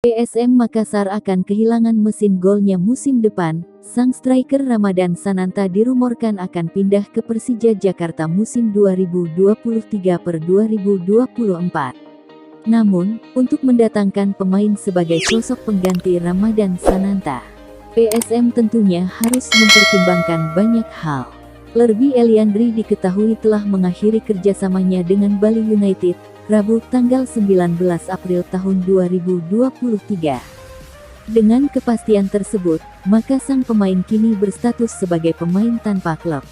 PSM Makassar akan kehilangan mesin golnya musim depan. Sang striker Ramadan Sananta dirumorkan akan pindah ke Persija Jakarta musim 2023/2024. Namun, untuk mendatangkan pemain sebagai sosok pengganti Ramadan Sananta, PSM tentunya harus mempertimbangkan banyak hal. Lerby Eliandri diketahui telah mengakhiri kerjasamanya dengan Bali United Rabu tanggal 19 April tahun 2023. Dengan kepastian tersebut, maka sang pemain kini berstatus sebagai pemain tanpa klub.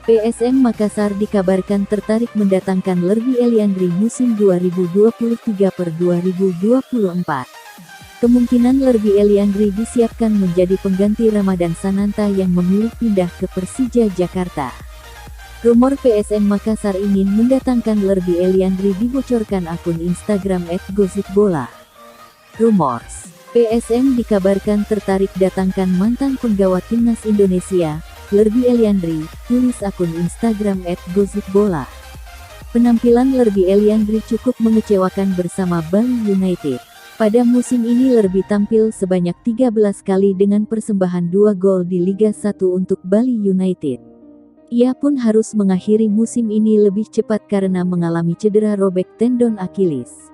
PSM Makassar dikabarkan tertarik mendatangkan Lerby Eliandri musim 2023/2024. Kemungkinan Lerby Eliandri disiapkan menjadi pengganti Ramadan Sananta yang memilih pindah ke Persija Jakarta. Rumor PSM Makassar ingin mendatangkan Lerby Eliandri dibocorkan akun Instagram @gosipbola. Rumors. PSM dikabarkan tertarik datangkan mantan penggawa timnas Indonesia, Lerby Eliandri, tulis akun Instagram @gosipbola. Penampilan Lerby Eliandri cukup mengecewakan bersama Bali United. Pada musim ini Lerby tampil sebanyak 13 kali dengan persembahan 2 gol di Liga 1 untuk Bali United. Ia pun harus mengakhiri musim ini lebih cepat karena mengalami cedera robek tendon Achilles.